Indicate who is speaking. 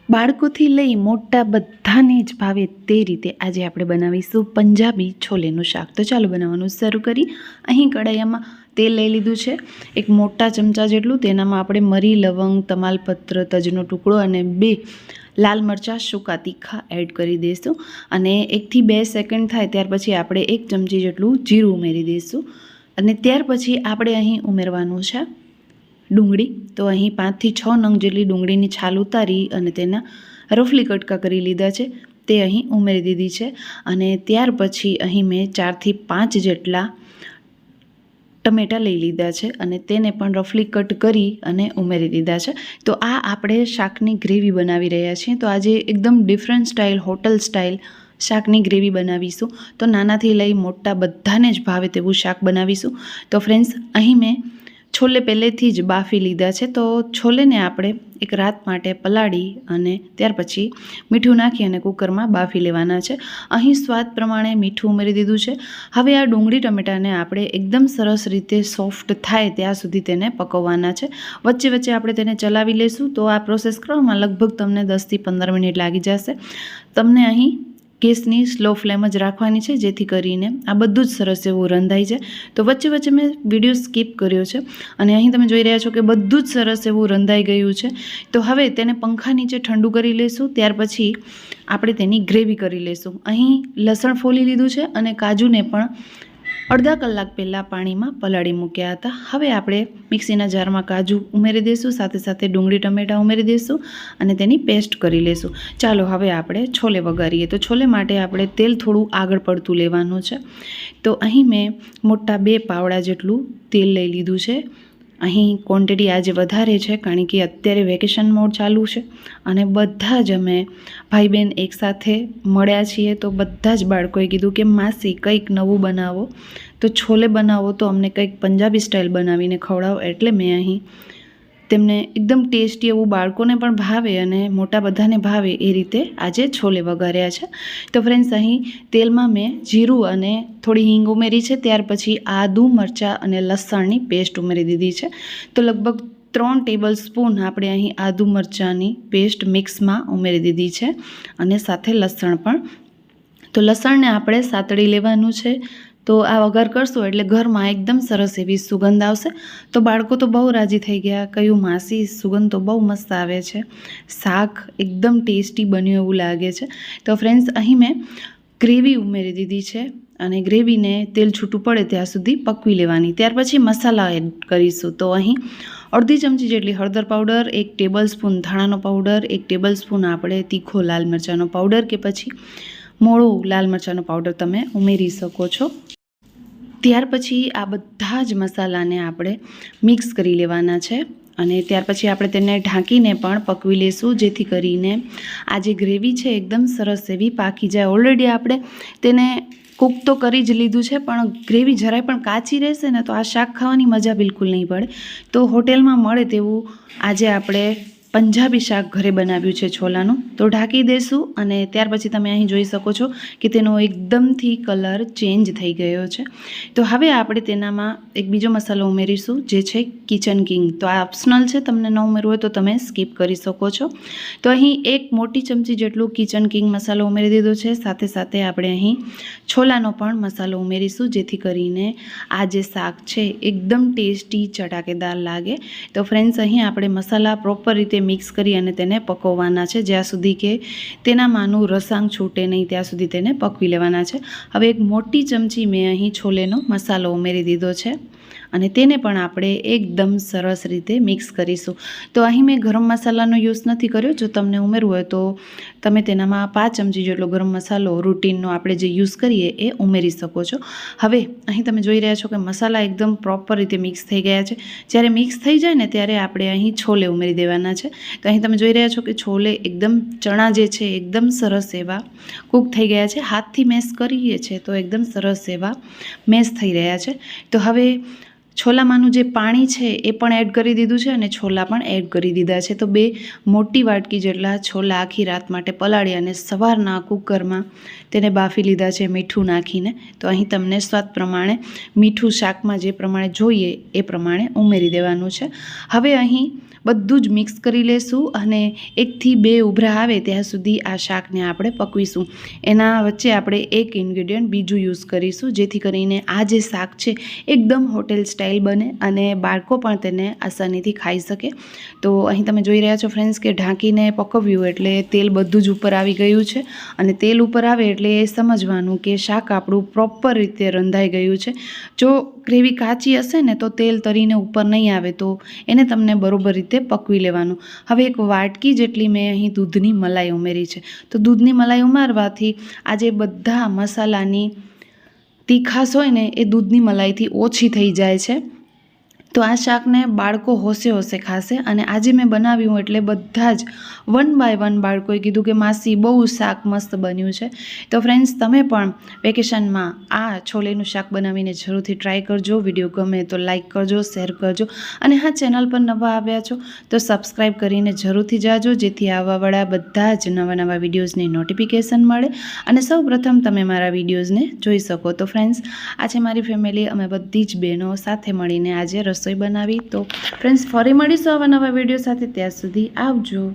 Speaker 1: બાળકોથી લઈ મોટા બધાને જ ભાવે તે રીતે આજે આપણે બનાવીશું પંજાબી છોલેનું શાક. તો ચાલો બનાવવાનું શરૂ કરી. અહીં કડાઈમાં તેલ લઈ લીધું છે, એક મોટા ચમચા જેટલું. તેનામાં આપણે મરી, લવંગ, તમાલપત્ર, તજનો ટુકડો અને 2 લાલ મરચાં સૂકા તીખા એડ કરી દઈશું. અને 1 થી 2 સેકન્ડ થાય ત્યાર પછી આપણે 1 ચમચી જેટલું જીરું ઉમેરી દઈશું. અને ત્યાર પછી આપણે અહીં ઉમેરવાનું છે ડુંગળી. તો અહીં 5 થી 6 નંગ જેટલી ડુંગળીની છાલ ઉતારી અને તેના રફલી કટકા કરી લીધા છે, તે અહીં ઉમેરી દીધી છે. અને ત્યાર પછી અહીં મેં 4 થી 5 જેટલા ટમેટાં લઈ લીધા છે અને તેને પણ રફલી કટ કરી અને ઉમેરી દીધા છે. તો આ આપણે શાકની ગ્રેવી બનાવી રહ્યા છીએ. તો આજે એકદમ ડિફરન્ટ સ્ટાઇલ, હોટલ સ્ટાઇલ શાકની ગ્રેવી બનાવીશું. તો નાનાથી લઈ મોટા બધાને જ ભાવે તેવું શાક બનાવીશું. તો ફ્રેન્ડ્સ, અહીં મેં છોલે પહેલેથી જ બાફી લીધા છે. તો છોલેને આપણે એક રાત માટે પલાળી અને ત્યાર પછી મીઠું નાખી અને કુકરમાં બાફી લેવાના છે. અહીં સ્વાદ પ્રમાણે મીઠું ઉમેરી દીધું છે. હવે આ ડુંગળી ટમેટાને આપણે એકદમ સરસ રીતે સોફ્ટ થાય ત્યાં સુધી તેને પકવવાના છે. વચ્ચે વચ્ચે આપણે તેને ચલાવી લઈશું. તો આ પ્રોસેસ કરવામાં લગભગ તમને 10 થી 15 મિનિટ લાગી જશે. તમને અહીં ગેસની સ્લો ફ્લેમ જ રાખવાની છે, જેથી કરીને આ બધું જ સરસ એવું રંધાઈ જાય. તો વચ્ચે વચ્ચે મેં વિડીયો સ્કીપ કર્યો છે અને અહીં તમે જોઈ રહ્યા છો કે બધું જ સરસ એવું રંધાઈ ગયું છે. તો હવે તેને પંખા નીચે ઠંડુ કરી લઈશું. ત્યાર પછી આપણે તેની ગ્રેવી કરી લઈશું. અહીં લસણ ફોલી લીધું છે અને કાજુને પણ અડધા કલાક પહેલાં પાણીમાં પલાળી મૂક્યા હતા. હવે આપણે મિક્સીના જારમાં કાજુ ઉમેરી દઈશું, સાથે સાથે ડુંગળી ટમેટાં ઉમેરી દઈશું અને તેની પેસ્ટ કરી લઈશું. ચાલો હવે આપણે છોલે વઘારીએ. તો છોલે માટે આપણે તેલ થોડું આગળ પડતું લેવાનું છે. તો અહીં મેં મોટા 2 પાવડા જેટલું તેલ લઈ લીધું છે. અહીં ક્વોન્ટિટી આજે વધારે છે કારણ કે અત્યારે વેકેશન મોડ ચાલુ છે અને બધા જ અમે ભાઈ બહેન એકસાથે મળ્યા છીએ. તો બધા જ બાળકોએ કીધું કે માસી કંઈક નવું બનાવો, તો છોલે બનાવો, તો અમને કંઈક પંજાબી સ્ટાઇલ બનાવીને ખવડાવો. એટલે મેં અહીં તેમને એકદમ ટેસ્ટી એવું બાળકોને પણ ભાવે અને મોટા બધાને ભાવે એ રીતે આજે છોલે વઘાર્યા છે. તો ફ્રેન્ડ્સ, અહીં તેલમાં મેં જીરું અને થોડી હિંગ ઉમેરી છે. ત્યાર પછી આદું, મરચાં અને લસણની પેસ્ટ ઉમેરી દીધી છે. તો લગભગ 3 ટેબલ સ્પૂન આપણે અહીં આદું મરચાંની પેસ્ટ મિક્સમાં ઉમેરી દીધી છે અને સાથે લસણ પણ. તો લસણને આપણે સાતળી લેવાનું છે. તો આ વઘાર કરશો એટલે ઘરમાં એકદમ સરસ એવી સુગંધ આવશે. તો બાળકો તો બહુ રાજી થઈ ગયા, કહ્યું માસી સુગંધ તો બહુ મસ્ત આવે છે, શાક એકદમ ટેસ્ટી બન્યું એવું લાગે છે. તો ફ્રેન્ડ્સ, અહીં મેં ગ્રેવી ઉમેરી દીધી છે અને ગ્રેવીને તેલ છૂટું પડે ત્યાં સુધી પકવી લેવાની. ત્યાર પછી મસાલા એડ કરીશું. તો અહીં અડધી ચમચી જેટલી હળદર પાવડર, 1 ટેબલ સ્પૂન ધાણાનો પાવડર, 1 ટેબલ સ્પૂન આપણે તીખો લાલ મરચાંનો પાવડર કે પછી મોળો લાલ મરચાંનો પાવડર તમે ઉમેરી શકો છો. ત્યાર પછી આ બધા જ મસાલાને આપણે મિક્સ કરી લેવાના છે અને ત્યાર પછી આપણે તેને ઢાંકીને પણ પકવી લઈશું, જેથી કરીને આ જે ગ્રેવી છે એકદમ સરસ એવી પાકી જાય. ઓલરેડી આપણે તેને કૂક તો કરી જ લીધું છે, પણ ગ્રેવી જરાય પણ કાચી રહેશે ને તો આ શાક ખાવાની મજા બિલકુલ નહીં પડે. તો હોટેલમાં મળે તેવું આજે આપણે પંજાબી શાક ઘરે બનાવ્યું છે છોલાનું. તો ઢાંકી દઈશું અને ત્યાર પછી તમે અહીં જોઈ શકો છો કે તેનો એકદમથી કલર ચેન્જ થઈ ગયો છે. તો હવે આપણે તેનામાં એક બીજો મસાલો ઉમેરીશું, જે છે કિચન કિંગ. તો આ ઓપ્શનલ છે, તમને ન ઉમેરવું હોય તો તમે સ્કીપ કરી શકો છો. તો અહીં 1 મોટી ચમચી જેટલું કિચન કિંગ મસાલો ઉમેરી દીધો છે. સાથે સાથે આપણે અહીં છોલાનો પણ મસાલો ઉમેરીશું, જેથી કરીને આ જે શાક છે એકદમ ટેસ્ટી ચટાકેદાર લાગે. તો ફ્રેન્ડ્સ, અહીં આપણે મસાલા પ્રોપર રીતે મિક્સ કરી અને તેને પકવવાના છે, જ્યાં સુધી કે તેનામાંનું રસાંગ છૂટે નહીં ત્યાં સુધી તેને પકવી લેવાના છે. હવે 1 મોટી ચમચી મેં અહીં છોલેનો મસાલો ઉમેરી દીધો છે અને તેને પણ આપણે એકદમ સરસ રીતે મિક્સ કરીશું. તો અહીં મેં ગરમ મસાલાનો યુઝ નથી કર્યો. જો તમને ઉમેરવું હોય તો તમે તેનામાં 5 ચમચી જેટલો ગરમ મસાલો રૂટીનનો આપણે જે યુઝ કરીએ એ ઉમેરી શકો છો. હવે અહીં તમે જોઈ રહ્યા છો કે મસાલા એકદમ પ્રોપર રીતે મિક્સ થઈ ગયા છે. જ્યારે મિક્સ થઈ જાય ને ત્યારે આપણે અહીં છોલે ઉમેરી દેવાના છે. તો અહીં તમે જોઈ રહ્યા છો કે છોલે એકદમ ચણા જે છે એકદમ સરસ એવા કૂક થઈ ગયા છે. હાથથી મેશ કરીએ છીએ તો એકદમ સરસ એવા મેશ થઈ રહ્યા છે. તો હવે છોલામાંનું જે પાણી છે એ પણ એડ કરી દીધું છે અને છોલા પણ એડ કરી દીધા છે. તો 2 મોટી વાટકી જેટલા છોલા આખી રાત માટે પલાળી અને સવારના કુકરમાં તેને બાફી લીધા છે મીઠું નાખીને. તો અહીં તમને સ્વાદ પ્રમાણે મીઠું શાકમાં જે પ્રમાણે જોઈએ એ પ્રમાણે ઉમેરી દેવાનું છે. હવે અહીં બધું જ મિક્સ કરી લેશું અને 1 થી 2 ઉભરા આવે ત્યાં સુધી આ શાકને આપણે પકવીશું. એના વચ્ચે આપણે એક ઇન્ગ્રેડિયન્ટ બીજું યુઝ કરીશું, જેથી કરીને આ જે શાક છે એકદમ હોટેલ સ્ટાઇલ બને અને બાળકો પણ તેને આસાનીથી ખાઈ શકે. તો અહીં તમે જોઈ રહ્યા છો ફ્રેન્ડ્સ કે ઢાંકીને પકવ્યું એટલે તેલ બધું જ ઉપર આવી ગયું છે અને તેલ ઉપર આવે એટલે એ સમજવાનું કે શાક આપણું પ્રોપર રીતે રંધાઈ ગયું છે. જો ગ્રેવી કાચી હશે ને તો તેલ તરીને ઉપર નહીં આવે, તો એને તમને બરોબર રીતે પકવી લેવાનું. હવે એક વાટકી જેટલી મેં અહીં દૂધની મલાઈ ઉમેરી છે. તો દૂધની મલાઈ ઉમેરવાથી આ જે બધા મસાલાની તીખાશ હોય ને એ દૂધની મલાઈથી ઓછી થઈ જાય છે. તો આ શાકને બાળકો હોશે હોશે ખાશે. અને આજે મેં બનાવ્યું એટલે બધા જ 1 બાય 1 બાળકોએ કીધું કે માસી બહુ શાક મસ્ત બન્યું છે. તો ફ્રેન્ડ્સ, તમે પણ વેકેશનમાં આ છોલેનું શાક બનાવીને જરૂરથી ટ્રાય કરજો. વિડીયો ગમે તો લાઇક કરજો, શેર કરજો અને હા, ચેનલ પર નવા આવ્યા છો તો સબસ્ક્રાઈબ કરીને જરૂરથી જાજો, જેથી આવવાવાળા બધા જ નવા વિડીયોઝની નોટિફિકેશન મળે અને સૌ પ્રથમ તમે મારા વિડીયોઝને જોઈ શકો. તો ફ્રેન્ડ્સ, આ છે મારી ફેમિલી. અમે બધી જ બહેનો સાથે મળીને આજે રસોઈ બનાવી. તો ફ્રેન્ડ્સ, ફરી મળીશું આવા નવા વિડીયો સાથે. ત્યાં સુધી આવજો.